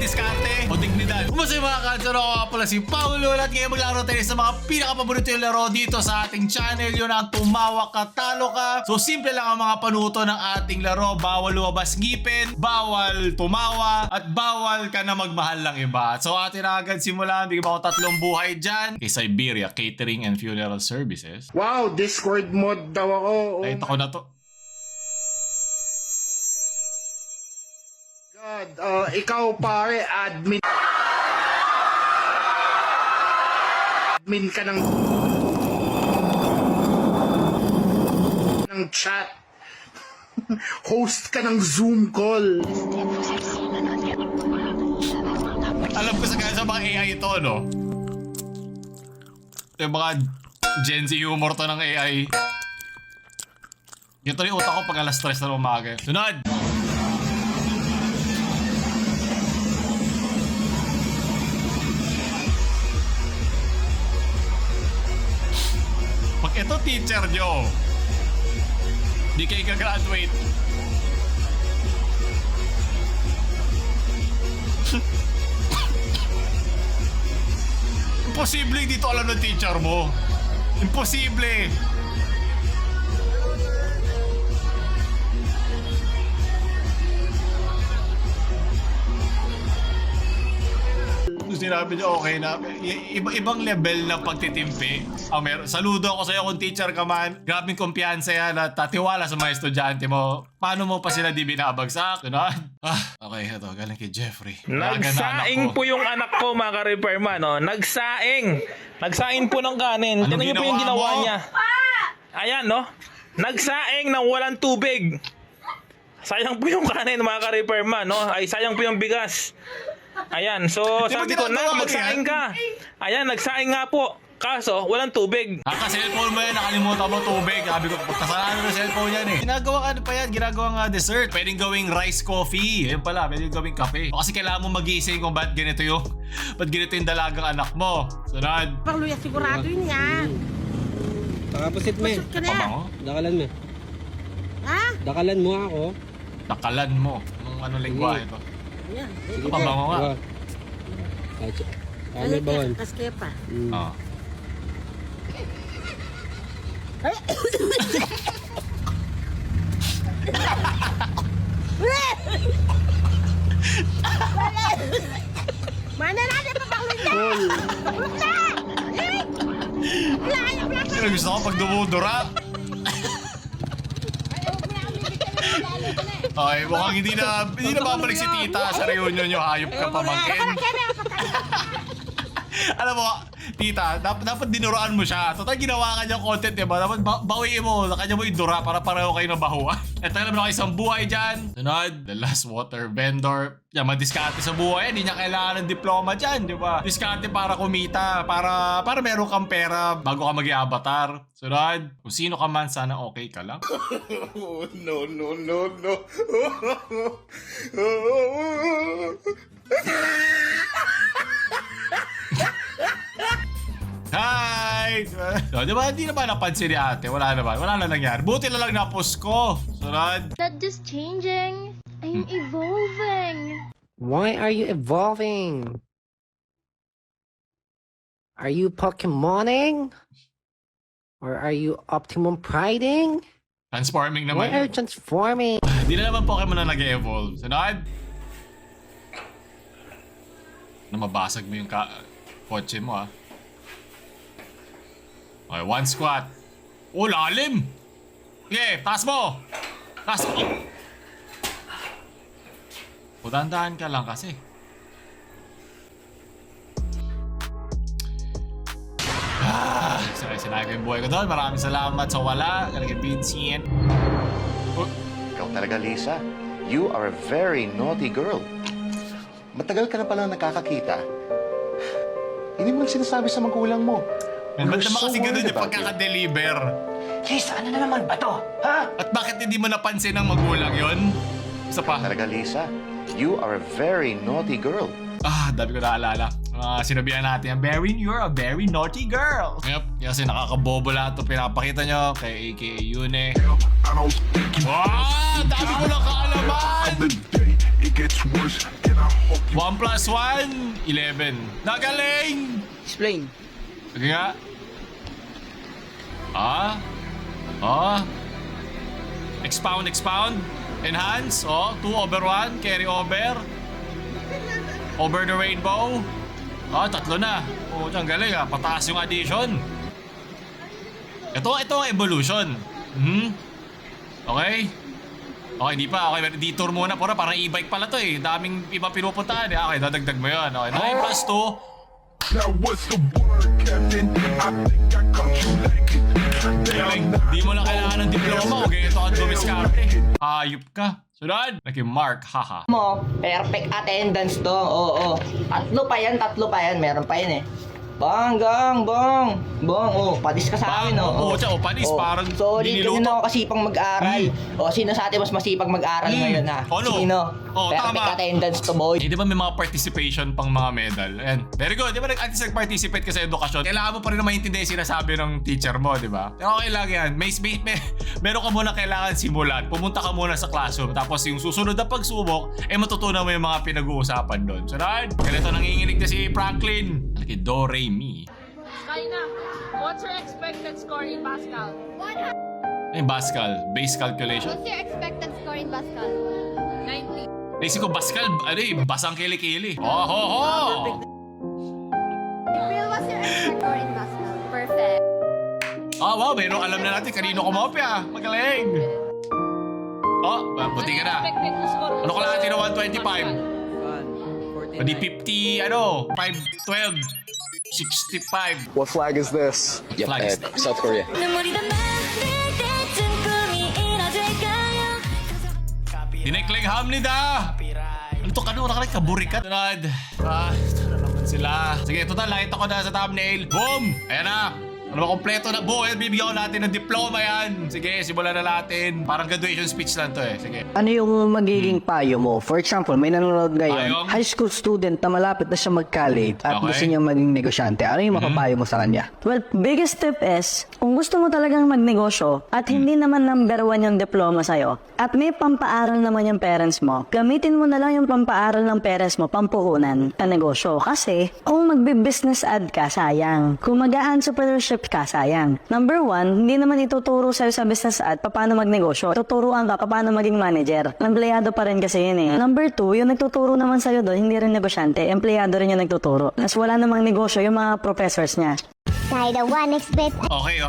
diskarte o dignidad. Kumusta yung mga kanser? Ako nga pala si Paulo at ngayon maglaro tayo sa mga pinakapaborito yung laro dito sa ating channel. Yun ang Tumawa Ka Talo Ka. So simple lang ang mga panuto ng ating laro. Bawal lumabas ngipin, bawal tumawa, at bawal ka na magmahal ng iba. So atin na agad simulan. Bigyan mo ako 3 buhay dyan. Kay Siberia Catering and Funeral Services. Wow, Discord mod daw ako. Nakita ko na to. God, ikaw pare, admin ka ng chat. Host ka ng Zoom call. Alam ko sa mga AI ito, no? Ito yung mga Gen Z humor to ng AI. Ito yung utak ko pag alas 3 na umaga. Sunod! Pag ito teacher nyo, di kayo gagraduate. Imposible dito alam ng teacher mo. Imposible. Sinabi niya okay na. Ibang level na pagtitimpi. Saludo ako sa iyo kung teacher ka man. Grabing kumpiyansa yan at tiwala sa mga estudyante mo. Paano mo pa sila di binabagsak? Okay, ito. Galing kay Jeffrey. Nagsaing po yung anak ko, mga ka-repairman. No? Nagsaing. Nagsaing po ng kanin. Tingnan niyo po yung ginawa niya. Ayan, no? Nagsaing ng walang tubig. Sayang po yung kanin, mga ka-repairman. No? Ay, sayang po yung bigas. Ayan, so sabi ko na, magsaing ka. Ayan, nagsaing nga po. Kaso, walang tubig. Naka-cellphone mo yan, nakalimutan mo tubig. Sabi ko, kasalanan ng cellphone yan eh. Ginagawa ka pa yan, ginagawa nga dessert. Pwedeng gawing rice coffee. Ayun pala, pwedeng gawing kape. Kasi kailangan mo mag-iising kung ba't ganito yung dalagang anak mo. Sunod. Pangluya sigurado yun yan. Pakapusit mo eh. Pusot ka na. Pabango? Dakalan mo. Ha? Dakalan mo ako. Nakalan mo. Anong lingwahe to? Ayan. Sige Pabango nga. May bawan. Kas kaya pa. Oo. Mana natin papakluya? Pakulot na! Pero gusto ko pag dumudura. Okay, mukhang hindi na babalik si tita sa reunion nyo. Hayop ka pamangkin. Alam mo, tita, dapat dinuraan mo siya. Total ginawa ka niyang content, diba? Dapat bawiin mo, kanya mo idura para pareho kayo na bahuan. Ito naman ako isang buhay dyan. Sunod, the last water vendor. Yan, madiskarte sa buhay. Hindi niya kailangan ng diploma dyan, di ba? Diskarte para kumita, para meron kang pera bago ka mag-i-avatar. Sunod, kung sino ka man, sana okay ka lang. No. Hi! So, di ba, hindi naman napansin ni ate. Wala na nangyari. Buti na lang na-post ko. Sunod. Not just changing, I'm evolving. Why are you evolving? Are you Pokemoning? Or are you Optimum Priding? Transforming Why are naman. you transforming? Hindi na naman Pokemon na nag-evolve. Sunod. Na mabasag mo yung kotse mo, ah. Okay, 1 squat. Oh, lalim! Okay, taas mo! Taas mo! Dahan-dahan ka lang kasi. Sinay ko yung buhay ko doon. Maraming salamat sa wala. Galing kay Vincent. Ikaw talaga, Lisa. You are a very naughty girl. Matagal ka na pala nakakakita. Hindi mo sinasabi sa magulang mo. Man, ba't We're naman so kasi ganun worried yung about you. pagkakadeliver? Lisa, ano na naman ba to? Ha? At bakit hindi mo napansin ng magulang yon? Isa pa. Talaga, Lisa. You are a very naughty girl. Dami ko naalala. Sinabihan natin, you're a very naughty girl. Yep, kasi nakakabobo lahat ito pinapakita nyo kay AKA Yune. Wow! Dami ko lang kaalaman! gets worse. And I hope 1 plus 1, 11. Nagaling! Explain. Sige nga. Expound. Enhance. 2 over 1. Carry over. Over the rainbow. 3 na. Ang galing pataas yung addition. Ito ang evolution. Okay. Okay, di pa. Okay, detour muna. Parang e-bike pala to eh. Daming ibang pinupuntahan eh. Okay, dadagdag mo yun. Okay, 9 plus 2. now what's the word, Captain? I think I caught you lacking. Galing. Di mo na kailangan ng diploma o ganito ang dumiskarte. Hayop ka. Sunod. Naki-mark, haha. Mo, perfect attendance to. Oo. Tatlo pa yan. Meron pa yan eh. Bong, padis ka sa akin, panis. Parang solid kasi diniluto. na ako kasipang mag-aral. Sino sa atin mas masipag mag-aral ngayon, ha? Ano? Sino? Perfect Tama. attendance to, boy. Di ba may mga participation pang mga medal? Ayan. Very good. Di ba nag-participate ka sa edukasyon? Kailangan mo pa rin na maintindihan yung sinasabi ng teacher mo, di ba? Pero okay lang yan. Meron ka muna kailangan simulan. Pumunta ka muna sa classroom. Tapos yung susunod na pagsubok, matutunan mo yung mga pinag-uusapan doon. Sunod. Ganito nanginginig na si Franklin. Laki, do, re, mi. Kaina, what's your expected score in Pascal? Pascal. Base calculation. What's your expected score in Pascal? 90. Naisip ko, Pascal, basang kili-kili. Ho! April, what's your expected score in Pascal? Perfect. Wow, mayroong alam na natin kanino kumopya. Magaling. Buti ka na. Expected mo score. Ano ka lang na 125? 1, 49. Pwede 50, 512, 65. What flag is this? Flag is South Korea. Dinekling hamnida! Ano to kanina nakalay kaburikat? Tunad. Ito na naman sila. Sige, total, nakita ko na sa thumbnail. Boom! Ayan na. Ano ba, kompleto na. Bibigyan ko natin ng diploma yan. Sige, simulan na natin. Parang graduation speech lang to eh. Sige. Ano yung magiging payo mo? For example, may nanonood ngayon, Payong? high school student na malapit na siya mag-college at Okay. gusto niya maging negosyante. Ano yung mapapayo mo sa kanya? Well, biggest tip is, kung gusto mo talagang magnegosyo at hindi naman number 1 yung diploma sa'yo at may pampaaral naman yung parents mo, gamitin mo na lang yung pampaaral ng parents mo pampuhunan sa negosyo. Kasi, kung magbe-business ad ka, sayang. Kung mag-entrepreneurship ka, sayang. Number 1, hindi naman ituturo sa'yo sa business ad paano magnegosyo. Tuturuan ka paano maging manager. Empleyado pa rin kasi yun eh. Number 2, yung nagtuturo naman sa'yo doon, hindi rin negosyante. Empleyado rin yung nagtuturo. Mas wala namang negosyo yung mga professors niya. I don't want expect. Okay.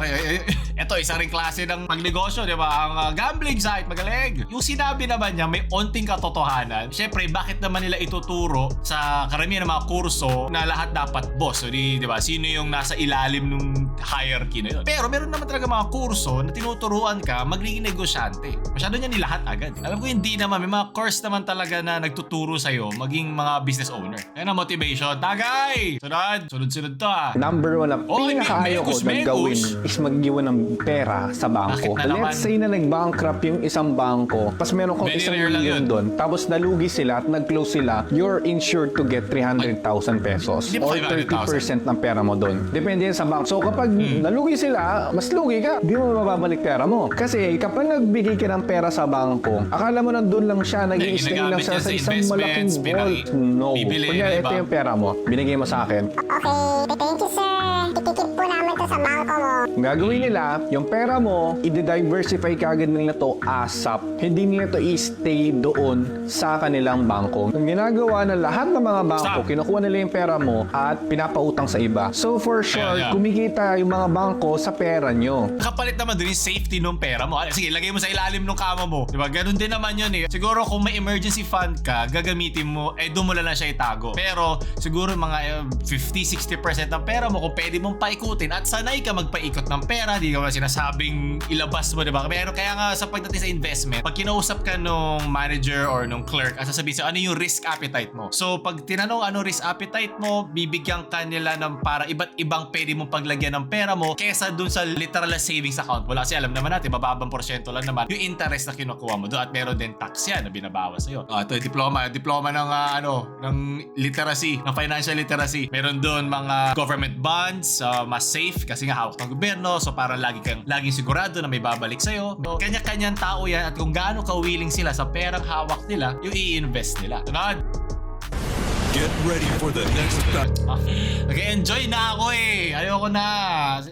Ito, isa ring klase ng pagnegosyo, di ba? Ang gambling site, magaling. Yung sinabi naman niya, may onting katotohanan. Siyempre, bakit naman nila ituturo sa karamihan ng mga kurso na lahat dapat boss? So, di ba? Sino yung nasa ilalim ng hierarchy na yun? Pero meron naman talaga mga kurso na tinuturuan ka magiging negosyante. Masyado niya nilahat agad. Alam ko hindi naman. May mga course naman talaga na nagtuturo sa'yo maging mga business owner. Yan ang motivation. Tagay! Sunod to Number 1 na pinakaayaw ko na gawin is mag-iwan ng pera sa bangko. Bakit na naman? Let's say na nag-bankrupt yung isang bangko, tapos meron kang Very isang rare lang million yun. doon, tapos nalugi sila at nag-close sila, you're insured to get 300,000 pesos Hindi ba or 30% ng pera mo doon. Depende yan sa bank. So kapag nalugi sila, mas lugi ka, di mo mababalik pera mo. Kasi kapag nagbigay ka ng pera sa bangko, akala mo nandun lang siya, nag-i-stay lang ginagamit siya niya sa sa isang malaking investments, vault. No. bibili Kunya, na ito iba. yung pera mo. Binigay mo sa akin. Okay, thank you sir. Ikikip po namin to sa bangko mo. Ang gagawin nila, yung pera mo, i-diversify kagad nila to ASAP. Hindi nila to i-stay doon sa kanilang bangko. Ang ginagawa ng lahat ng mga bangko, Stop. kinukuha nila yung pera mo at pinapautang sa iba. So for sure, Yeah. kumikita yung mga bangko sa pera nyo. Kapalit naman doon yung safety ng pera mo. Sige, lagay mo sa ilalim ng kama mo. Diba? Ganun din naman yun eh. Siguro kung may emergency fund ka, gagamitin mo, doon mo lang siya itago. Pero siguro mga 50-60% ng pera mo, kung pwede mong paikutin at sanay ka magpaikot ng pera, di ka ba sinasabing ilabas mo, diba? Pero kaya nga sa pagdating sa investment, pag kinausap ka nung manager or nung clerk, at sasabihin sa'yo, ano yung risk appetite mo? So pag tinanong ano risk appetite mo, bibigyan ka nila ng para iba't ibang pwede mong paglagyan ng pera mo kesa dun sa literal na savings account mo. Kasi alam naman natin, mababang porsyento lang naman yung interest na kinukuha mo doon at meron din tax yan na binabawas sa'yo. Ito yung diploma ng ng literacy, ng financial literacy. Meron doon mga government bonds, mas safe kasi nga hawak ng gobyerno, so para laging sigurado na may babalik sa'yo. So, kanya-kanyang tao yan at kung gaano ka-willing sila sa perang hawak nila, yung i-invest nila. Tunod! Get ready for the next Nag-enjoy na ako eh. Ayoko na.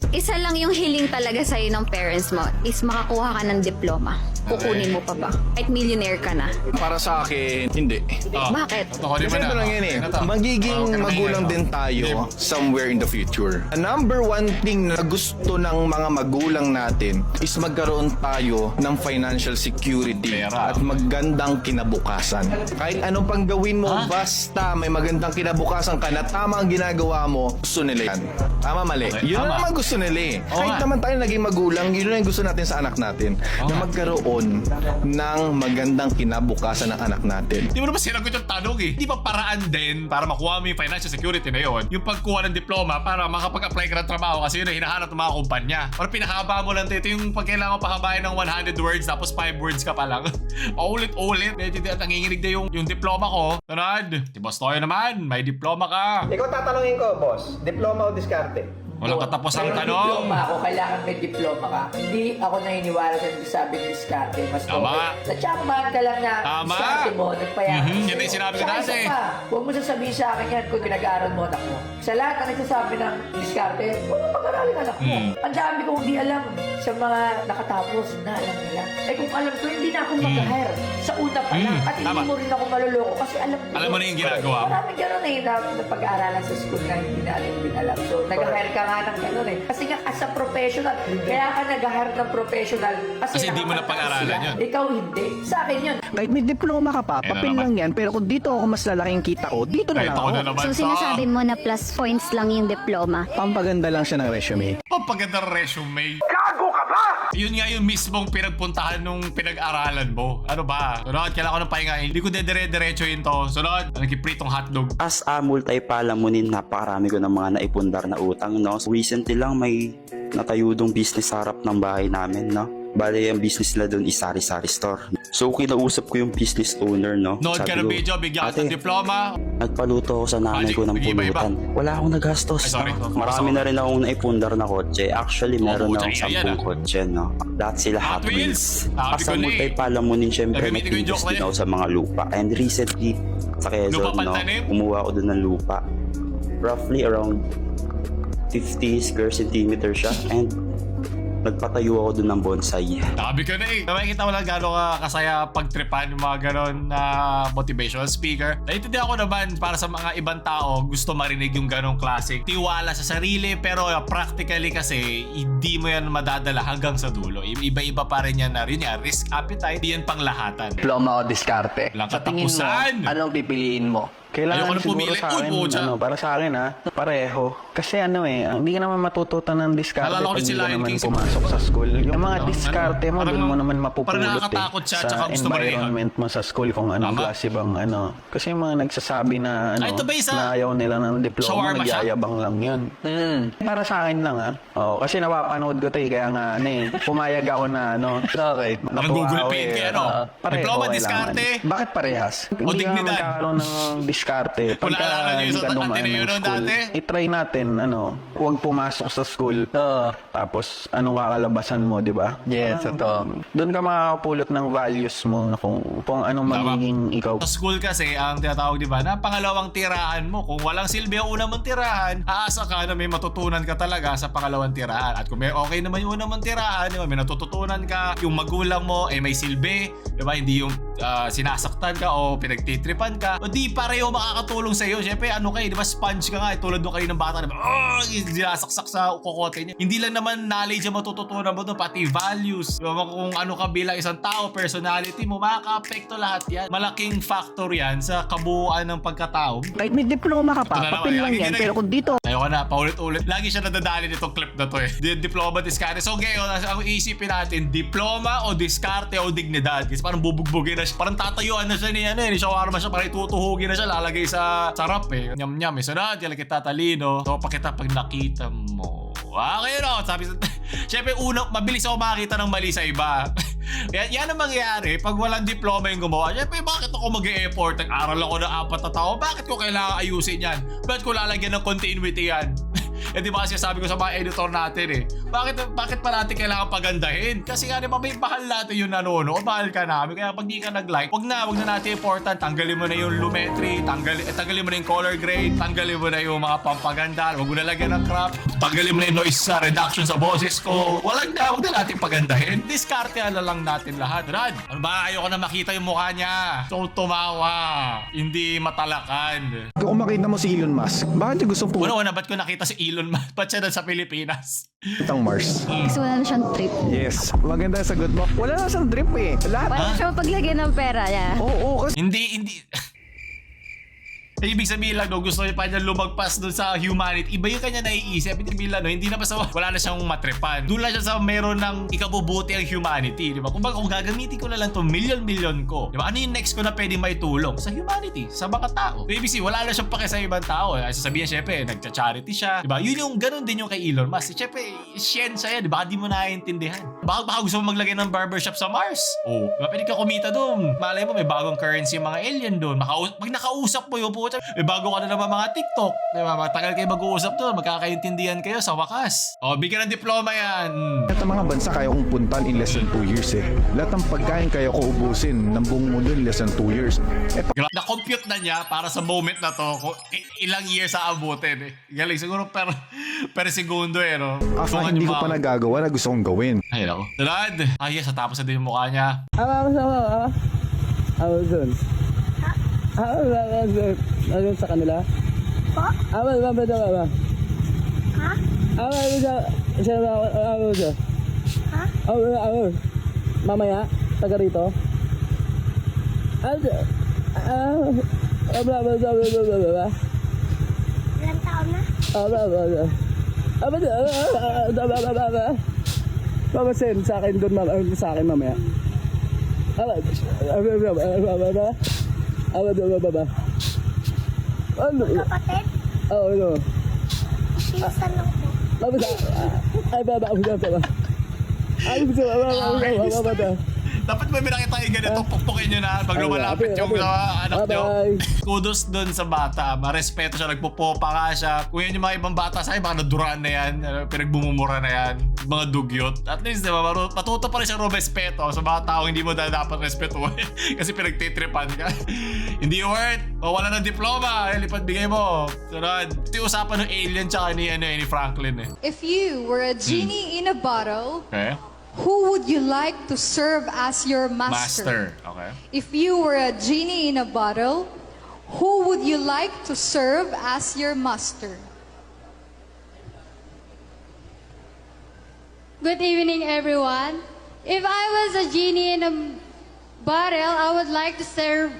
Isa lang yung hiling talaga sa'yo ng parents mo is makakuha ka ng diploma. Kukunin mo pa ba? Kahit millionaire ka na. Para sa akin, hindi. Bakit? Kasi ito lang yan eh. Magiging magulang din tayo somewhere in the future. The number one thing na gusto ng mga magulang natin is magkaroon tayo ng financial security at magandang kinabukasan. Kahit anong pang gawin mo, basta may magandang kinabukasan ka na tama ang ginagawa mo, gusto nila yan. Tama, mali. Yun na naman gusto nila eh. Kahit naman tayo naging magulang, yun na yung gusto natin sa anak natin. Na magkaroon ng magandang kinabukasan ng anak natin. Di mo naman sinagot yung tanong eh. Di ba paraan din para makuha mo yung financial security na yun? Yung pagkuha ng diploma para makapag-apply ka ng trabaho kasi yun ang hinahanap ng mga kumpanya. Para pinahaba mo lang ito yung pag kailangan pahabain ng 100 words tapos 5 words ka pa lang. Paulit-ulit. Medyo nanginginig na yung diploma ko. Tunod. Si Boss Toyo naman. May diploma ka. Ikaw tatanungin ko, boss. Diploma o diskarte? Walang katapusang tanong. Diploma ako, kailangan may diploma ka. Hindi ako naniniwala sa sabi ng diskarte. Mas Tama. Sa Chapman ka lang na diskarte mo, nagpayaman. Yan yung sinabi ko dati. Huwag mo sasabihin sa akin yan kung pinag-aaral mo anak mo. Sa lahat na nagsasabi ng diskarte, huwag mo pag-aralin anak mo. Ang dami kong hindi alam sa mga nakatapos na alam nila. Eh kung alam ko, hindi na ako mag-hire sa una pa lang. At hindi mo rin ako maluloko kasi alam ko. Alam mo na yung ginagawa mo. Maraming gano'n eh na pag-aaralan sa school na hindi natin din alam. So nag-hire ka nga ng gano'n eh. Kasi nga as a professional, kaya ka nag-hire ng professional. Kasi hindi mo na pag-aralan yun. Ikaw hindi. Sa akin yun. Kahit may diploma ka pa, papel lang yan. Pero kung dito ako mas lalaking kita ko, dito na lang ako. So sinasabi mo na plus points lang yung diploma? Pampaganda lang siya ng resume. Pagandang resume. Gago ka ba? Yun nga yung mismong pinagpuntahan nung pinag-aralan mo. Ano ba? Sunod, kailangan ko ng pahinga. Hindi ko dedire-diretso yun to. Sunod, nagkipritong hotdog. As a multi-palamunin, napakarami ko ng mga naipundar na utang, no? So, recently lang may natayudong business sa harap ng bahay namin, no? Bale, yung business nila doon is sari-sari store. So, kinausap ko yung business owner, no? Nood ka ng video, bigyan ka ng diploma. Nagpaluto ako sa nanay ko ng pulutan. Wala akong nagastos. Marami na rin akong naipundar na kotse. Actually, meron na akong 10 kotse, no? Lahat sila Hot Wheels. As a multi-palamunin, syempre, nag-invest din ako sa mga lupa. And recently, sa Quezon, no? Umuha ako doon ng lupa. Roughly around 50 square centimeter siya. And nagpatayo ako doon ng bonsai. Sabi ko na eh. Nakikita mo lang gano'n ka kasaya pagtripan yung mga gano'n na motivational speaker. Naintindihan ko naman para sa mga ibang tao gusto marinig yung gano'ng classic tiwala sa sarili, pero practically kasi hindi mo yan madadala hanggang sa dulo. Iba-iba pa rin yan na rin yan. Risk appetite, yan pang lahatan. Diploma o diskarte? Walang Sa tingin mo, katapusan. anong pipiliin mo? Kailangan siguro sa akin, para sa akin pareho. Kasi hindi ka naman matututan ng diskarte pag hindi ka naman pumasok sa school. Yung mga diskarte mo, doon mo naman mapupulot sa environment mo sa school kung anong klase bang Kasi yung mga nagsasabi na na ayaw nila ng diploma, nagyayabang lang yun. Para sa akin lang kasi napapanood ko kaya nga pumayag ako na Okay. natuwa ako Diploma, diskarte? Bakit parehas? Hindi ka magkakaroon ng diskarte. Pagka hindi ka dumaan ng school, itry natin, huwag pumasok sa school. Tapos, anong kakalabasan mo, di ba? Yes, ito. Doon ka makakapulot ng values mo kung anong magiging ikaw. Sa school kasi, ang tinatawag, di ba, na pangalawang tirahan mo. Kung walang silbi ang una mong tirahan, aasa ka na may matutunan ka talaga sa pangalawang tirahan. At kung may okay naman yung una mong tirahan, di ba, may natututunan ka, yung magulang mo ay may silbi, di ba, hindi yung sinasaktan ka o pinagtitripan ka, o di pareho makakatulong sa iyo. Siyempre, di ba, sponge ka nga, tulad mo kayo ng bata na sinasaksak sa kukote niya. Hindi lang naman knowledge ang matututunan mo doon, pati values. Diba, kung ano ka bilang isang tao, personality mo, makaka-apekto lahat yan. Malaking factor yan sa kabuuan ng pagkatao. Kahit may diploma ka pa, papel lang yan. Pero kung dito, ayoko na, paulit-ulit. Lagi siya nadadali nitong clip na to eh. Diploma, diskarte. So ngayon, ang isipin natin, diploma o diskarte o dignidad. Kasi parang bubugbugin na siya. Parang tatayuan na siya ni shawarma siya. Parang itutuhugin na siya. Lalagay sa sarap eh. Nyam-nyam eh. Sunod, yan kita talino. So pakita pag nakita mo. Okay sabi siyempre mabilis ako makakita ng mali sa iba. Yan ang mangyayari pag walang diploma yung gumawa. Siyempre, bakit ako mag-e-effort? Nag-aral ako ng 4 na taon. Bakit ko kailangan ayusin yan? Bakit ko lalagyan ng continuity yan? Eh di ba kasi sabi ko sa mga editor natin eh, bakit pa natin kailangan pagandahin? Kasi nga di ba may mahal natin yung nanonood, mahal ka namin. Kaya pag di ka nag-like, wag na natin important. Tanggalin mo na yung lumetri, tanggalin mo na yung color grade, tanggalin mo na yung mga pampaganda, wag mo na lagyan ng crop, tanggalin mo na yung noise reduction sa boses ko. Wag na natin pagandahin. Diskarte na lang natin lahat. Rad, ano ba? Ayoko na makita yung mukha niya. So tumawa, hindi matalakan. Kung makita mo si Elon Musk, bakit niya gusto Una, ba't ko nakita si Elon Musk? Ba't siya sa Pilipinas? puntang Mars? Kasi wala na siyang trip. Yes, maganda ang sagot mo. Wala na siyang drip eh. Lahat. Wala siya mapaglagyan ng pera niya. Oo, kasi Hindi. Ibig sabihin lang, no, gusto niya pa niya lumagpas doon sa humanity. Iba yung kanya naiisip. Ibig sabihin lang, no, hindi na basta wala na siyang matrepan. Doon lang siya sa meron ng ikabubuti ang humanity. Di ba? Kung gagamitin ko na lang to million ko. Di ba? Ano yung next ko na pwede maitulong? Sa humanity, sa mga tao. Ibig sabihin, wala na siyang pake sa ibang tao. Ay sasabihin, syempre, nagcha-charity siya. Di ba? Yun yung ganun din yung kay Elon Musk. Syempre, siyensya yan. Di ba? Di mo naiintindihan. Baka gusto mo maglagay ng barbershop sa Mars. Oh, di ba? Pwede ka kumita doon. Malay mo, may bagong currency yung mga alien doon. Pag nakausap mo yun, may bago ka na naman mga TikTok. Diba? Matagal kayo mag-uusap doon. Magkakaintindihan kayo sa wakas. O, bigyan ng diploma yan. lahat ng mga bansa kaya kong puntan in less than 2 years eh. Lahat ng pagkain kaya ko ubusin ng buong mundo in less than 2 years. Na-compute na niya para sa moment na to kung ilang years sa abutin eh. Galing siguro per segundo eh, no? After hindi ko pa nagagawa na gusto kong gawin. Ay, ako. Tulad! Ay, yes, natapos na din yung mukha niya. Amazon. Amazon sa kanila? Po? Amazon. Ha? Amazon. Ha? Mamaya, taga rito. Ilang taon na? Mamasin sa akin doon, sa akin mamaya. Kapatid? Oo, no. Pinsan lang po. Dapat may minakita yung ganito, pukpukin nyo na pag lumalapit yung anak nyo. Kudos dun sa bata. Marespeto siya, nagpupopa nga siya. Kung yan yung mga ibang bata sa akin, baka naduraan na yan. Pinagbumumura na yan. Mga dugyot. At least, diba, matuto pa rin siya respeto sa mga tao hindi mo dapat respetuhin. Kasi pinagtitripan ka. Hindi worth. O wala ng diploma. Lipat bigay mo. Sunod. Ito yung usapan ng alien tsaka ni Franklin eh. If you were a genie in a bottle, Okay? who would you like to serve as your master? Okay. If you were a genie in a bottle, who would you like to serve as your master? Good evening, everyone. If I was a genie in a bottle, I would like to serve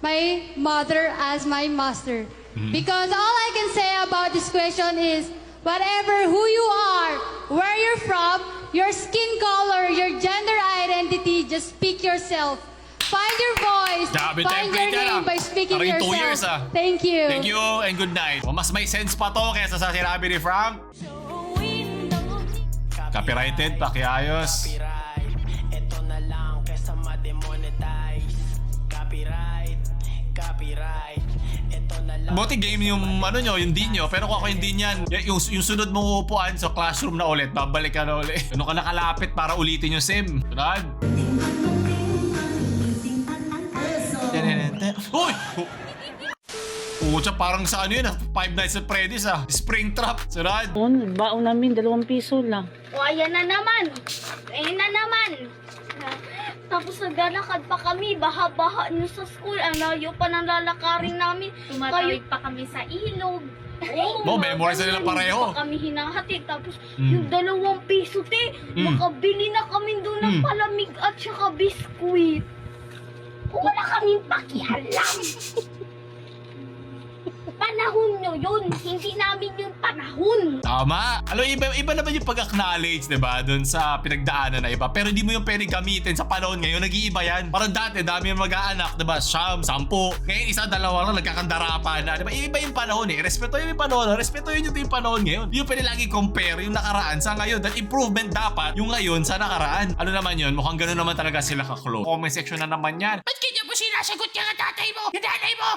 my mother as my master. Because all I can say about this question is, whatever who you are, where you're from, your skin color, your gender identity, just speak yourself. Find your voice, find your name by speaking yourself. 2 years Thank you. Thank you and good night. O, mas may sense pa to kesa sa sinabi ni Frank. Copyrighted, pakiayos. Ito na lang kesa ma-demonetize. Copyright. Ito na lang. Buti game yung nyo, yung din nyo. Pero kung ako yung din yan, yung sunod mong upuan sa classroom na ulit, babalik ka na ulit. Ano ka nakalapit para ulitin yung sim? Sunod. Uy! Pucha, parang sa ano yun, Five Nights at Freddy's Spring Trap. Sunod. Baon namin, 2 piso lang. O, ayan na naman. Ayan na naman. Tapos naglalakad pa kami, baha-baha nyo sa school. Ang layo pa ng lalakarin namin. Tumatawid pa kami sa ilog. Oh, memorize na nila pareho. Pa kami hinahatid. Tapos yung 2 piso, makabili na kami doon ng palamig at saka biskuit. Wala kaming pakialam. Panahon nyo yun, hindi namin yung panahon. Tama. Alam, iba naman yung pag-acknowledge, diba? Doon sa pinagdaanan na iba. Pero hindi mo yung pwede gamitin sa panahon ngayon. Nag-iiba yan. Parang dati, dami yung mag-aanak, diba? 10, 10. Ngayon, 1, 2 lang, nagkakandarapan na. Diba? Iba yung panahon eh. Respetuhin yung panahon. Respetuhin yung panahon ngayon. Yung pwede lagi compare yung nakaraan sa ngayon. That improvement dapat yung ngayon sa nakaraan. Ano naman yun? Mukhang gano'n naman talaga sila ka-close. Comment section na naman yan. Ba't kanya mo sinasagot yung tatay mo? Yung nanay mo?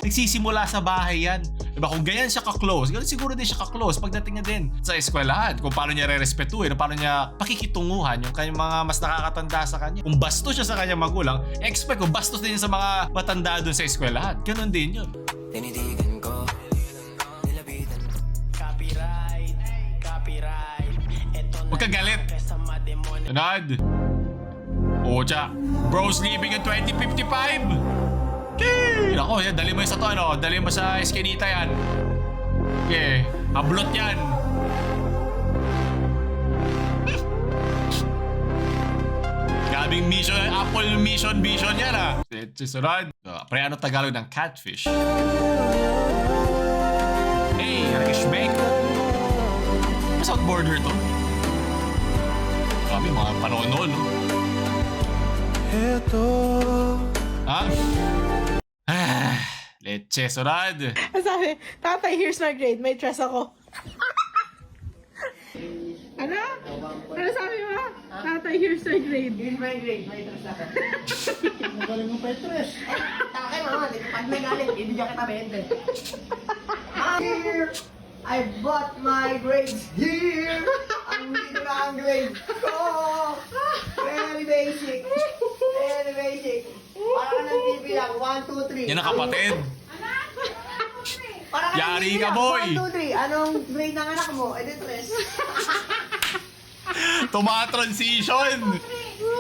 Nagsisimula sa bahay yan. Diba, kung ganyan siya ka-close, ganun siguro din siya ka-close pagdating niya din sa eskwelahan. Kung paano niya re-respetuhin, paano niya pakikitunguhan yung kanyang mga mas nakakatanda sa kanya. Kung bastos siya sa kanyang magulang, expect ko bastos din sa mga matanda doon sa eskwelahan. Ganun din yun. Tinitigan ko, nilapitan. Copyright. Huwag ka galit. Sunod. Ocha. Bro sleeping in 2055. Okay. Ako, yan. Dali mo yung sa to, ano? Dali mo sa eskinita yan. Okay. Ablot yan. Gabing mission, Apple mission vision yan, ah. Sunod. Pre, ano Tagalog ng catfish? Hey, Rishbek. Southboarder to. Kami mga panonood, no? Eto. Ha? Leche, sunod. Sabi, tatay, here's my grade. May stress ako. Ano? Ano sabi mo? Tatay, here's my grade. Here's my grade, may stress ako. Magaling mo pa yung stress. Takay mo, pag nagalit, ibigyan kita 20. Here, I bought my grades here. Ang dito na ang grades ko. Very basic. Very basic. Para ka ng TV lang. 1, 2, 3. Yan ang kapatid. Para ka Yari ng TV ka, lang. boy. 1, 2, 3. Anong grade ng anak mo? Eh, stress. Tuma-transition.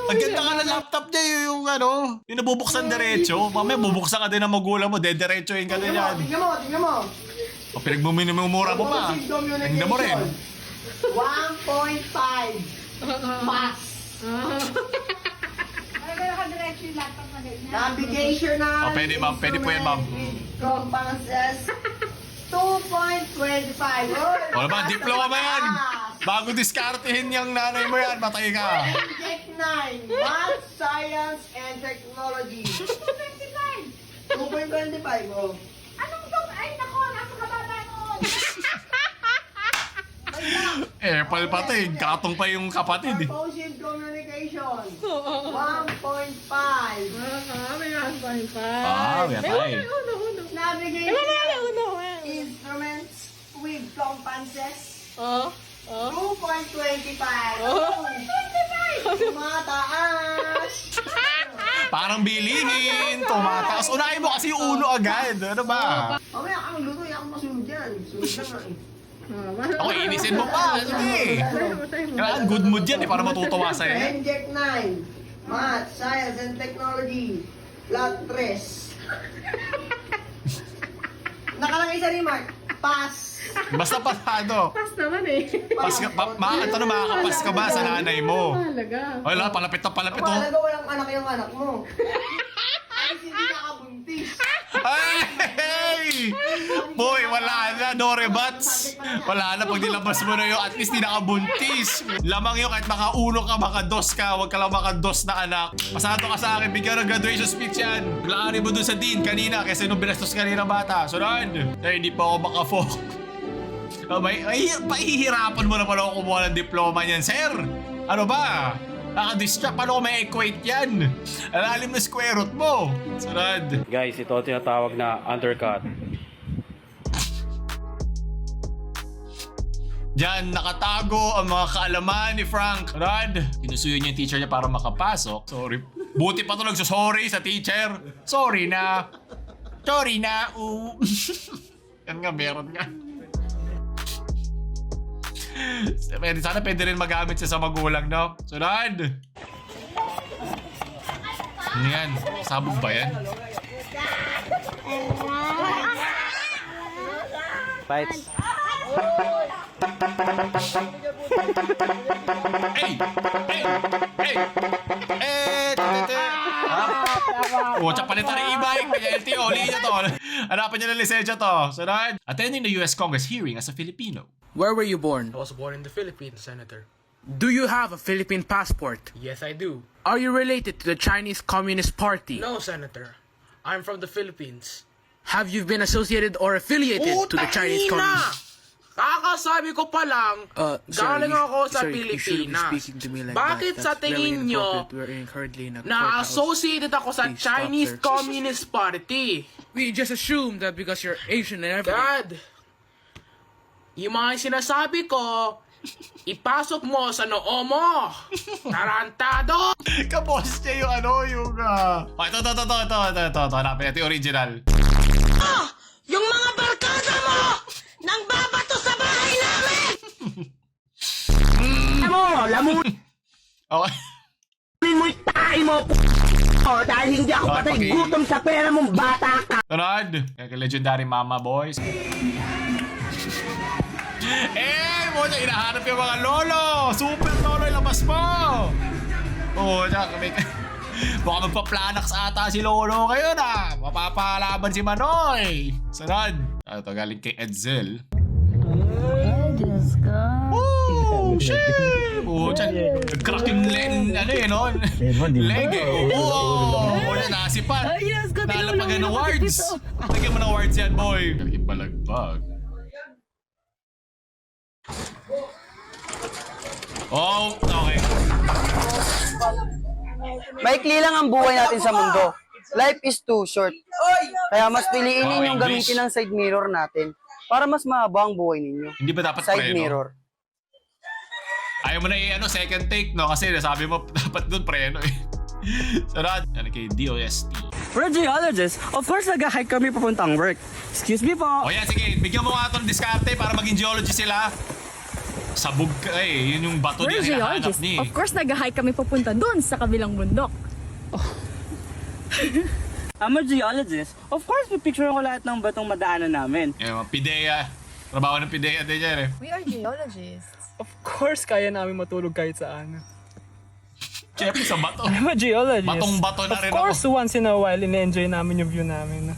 Ang ganda ka ng laptop niya yung ano, yung nabubuksan diretso. Mamaya bubuksan ka din ng magulang mo, dediretsoin ka din yan. Tingnan mo. O pinagmuminumura mo pa. Tingnan mo rin. 1.5. Pass. Navigation na. O pwede ma'am, pwede po yan ma'am. Compasses 2.25. O naman, diploma ba yan? Bago diskartehin yung nanay mo yan, matay ka. Subject 9. Math, Science, and Technology. 2.25. 2.25, oh. Anong to? Ay, nako, nasa kababa noon. Apple pati, katong pa yung kapatid eh. Purposive Communication. 1.5. May 1.5. May tayo. Navigation. Instruments with compasses. 2.25. Tumataas. Parang bilihin, tumataas. Unahin mo kasi yung uno agad. Ano ba? Mamaya kang luto, ako masunod yan. Sunod lang nga eh. Ako, inisin mo pa. Sige. Kailangan good mood yan eh, para matutuwa sa'yo. Subject 9. Math, Science, and Technology. Plot 3. Nakalagay sa remark. Pass. Basta pasado. Pass naman eh. Makakapas ka ba sa nanay mo? Mahalaga. Wala, palapit na palapit oh. Mahalaga walang anak yung anak mo. Ay, hindi nakabuntis. Hey! Boy, wala na, no rebats. Wala na, pag nilabas mo na yun, at least di nakabuntis. Lamang yun, kahit makauno ka, makados ka, huwag ka lang makados na anak. Pasado ka sa akin, bigyan ng graduation speech yan. Laarin mo dun sa dean kanina, kasi nung binastos kanina bata. Sunod. Hindi pa ako makafok. Pahihirapan mo na pala ako kumuha ng diploma niyan, sir. Ano ba? Nakadistract, paano ko may equate yan? Alalim na square root mo. Sunod. Guys, ito tinatawag na undercut. Diyan, nakatago ang mga kaalaman ni Frank. Rod, pinusuyo niya yung teacher niya para makapasok. Sorry. Buti pa ito nagsusorry sa teacher. Sorry na. Sorry na. Yan nga, meron nga. Sana pwede rin magamit siya sa magulang, no? Sunod! Ano yan? Sabog ba yan? Fights. Oh, palitan ng e-bike. LTO, linya to. Hanapan niya ng lisensya to. Sunod. Attending the US Congress hearing as a Filipino. Where were you born? I was born in the Philippines, Senator. Do you have a Philippine passport? Yes, I do. Are you related to the Chinese Communist Party? No, Senator. I'm from the Philippines. Have you been associated or affiliated to the Chinese Communist? Kakasabi ko pa lang, galing ako sa Pilipinas. Bakit sa tingin nyo, na-associated ako sa Chinese Communist Party? We just assume that because you're Asian and everything. God, yung mga sinasabi ko, ipasok mo sa noo mo. Tarantado! Kapos niya yung ito. Hanapin natin yung original. Yung mga barkada mo nang babato sa bahay namin! Lamunin Okay. mo yung tayo mo, dahil hindi ako patay gutom sa pera mong bata ka! Tunod! Kaya legendary mama boys. Mo siya, hinahanap yung mga lolo! Super lolo, ilabas mo! Tsaka kami... Baka magpa-planax ata si lolo ngayon mapapalaban si Manoy! Sunod! Ito galing kay Edsel. Diyos ka. Shit! Nag-crack yung leg nasipan! Nalapagan ng awards! Lagyan mo ng awards yan, boy! Galing balagbag. Okay. Maikli lang ang buhay natin sa mundo. Life is too short. Kaya mas piliin ninyong gamitin ang side mirror natin para mas mahaba ang buhay ninyo. Hindi ba dapat side mirror? Ayaw mo na second take, no? Kasi sabi mo dapat doon preno Sarad. Yan kay DOST. We're geologists. Of course, nag-hike kami papuntang work. Excuse me po. Yan, sige. Bigyan mo nga itong diskarte para maging geologist sila. Sabog ka yun yung bato niya hinahanap ni. Of course, nag-hike kami papunta doon sa kabilang bundok. I'm a geologist. Of course, pipicture ko lahat ng batong madaanan namin. PIDEA. Trabaho ng PIDEA din yan We are geologists. Of course, kaya namin matulog kahit saan. Siyempre sa bato. I'm a geologist. Batong-bato na rin ako. Of course, once in a while, ine-enjoy namin yung view namin.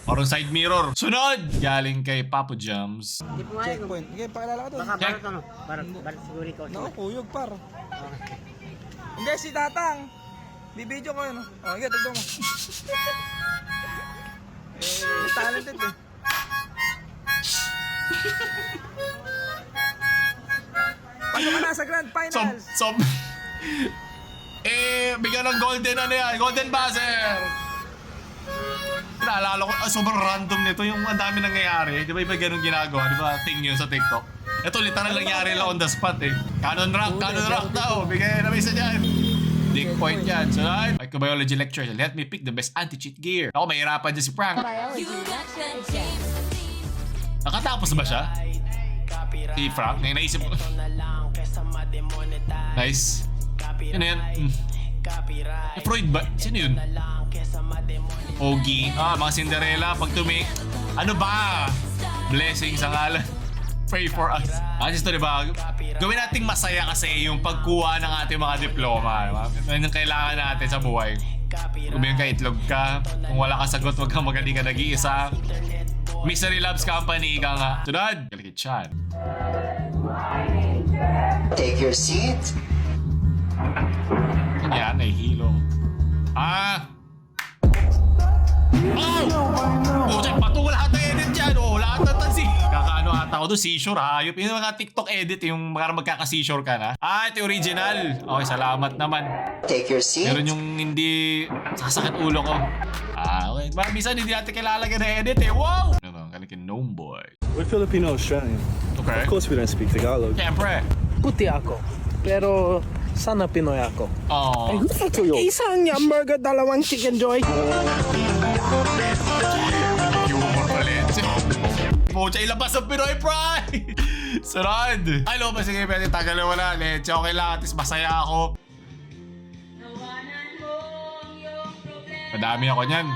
Parang side mirror. Sunod! Galing kay Papo Jams. Checkpoint. Okay, pakilala ko to. Check. Para siguro ikaw. Nakakuyog, par. Hindi, si Tatang. Bibidyo ko yun. Okay, tagdo mo. Talented Pasok ka na sa grand finals. Bigyan ng golden buzzer. Naalala ko, sobrang random nito yung ang dami nangyayari. Di ba iba ganun ginagawa? Di ba thing yun sa TikTok? Ito literal nangyari lang on the spot Canon rock daw. Bigay na isa dyan. Dick point yan. So, microbiology lecture. Let me pick the best anti-cheat gear. Ako, mahirapan dyan si Frank. Nakatapos ba siya? Si Frank? Naisip ko. Nice. Yun na yan. Freud ba? Sino yun? Ogie. Mga Cinderella. Pag ano ba? Blessings ang ngalan. Pray for us. Just diba? Gawin nating masaya kasi yung pagkuha ng ating mga diploma. Yan yung kailangan natin sa buhay. Kung may ka-itlog ka, kung wala ka sagot, wag kang magaling ka nag-iisa. Misery Loves Company, ika nga. Sunod! Galikit Chan. Take your seat. Yan, nahihilo. Bato lahat na edit dyan. Lahat na tansi. Kakaano ata ako doon, seashore hayop. Yung mga TikTok edit, yung magkaka-seashore ka na. Ito yung original. Okay, salamat naman. Take your seat. Meron yung hindi sasakit ulo ko. Okay. Minsan hindi natin kailalagay na edit Wow! Kanikin Gnome Boy. We're Filipino-Australian. Okay. Of course we don't speak Tagalog. Siyempre. Puti ako. Pero sana Pinoy ako. Ay, isang hamburger, dalawang chicken joy. Humor ulit. Pucha, ilabas ang Pinoy Pride! Sarad! Ay, lo, sige, pwede tagal na wala. Leche, okay lang. At least masaya ako. Madami ako niyan.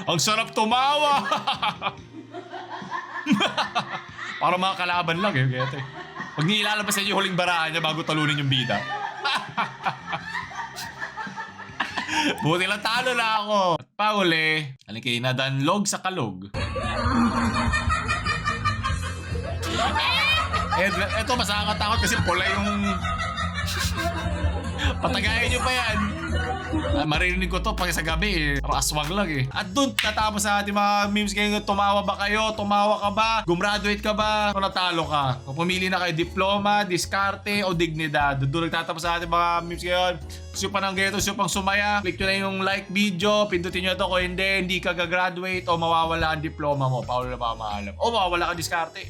Ang sarap tumawa! Para mga kalaban lang Gete. Pag nilalabas niya yung huling barahan niya bago talunin yung bida. Buti lang talo na ako. At pauli, alin kayo nadanlog sa kalog. Ito mas nakakatakot kasi pula Patagayin nyo pa yan. Maririnig ko to pag sa gabi eh. Aswang lang eh. At doon tatapos sa ating mga memes ngayon. Tumawa ba kayo? Tumawa ka ba? Gumraduate ka ba? O natalo ka? Kung pumili na kayo diploma, diskarte o dignidad. Doon nagtatapos sa ating mga memes ngayon. Gusto pa ng ganito, gusto pang sumaya. Click nyo na yung like video. Pindutin nyo ito kung hindi ka gagraduate o mawawala ang diploma mo. Paolo na ba maalam? O mawawala ka diskarte.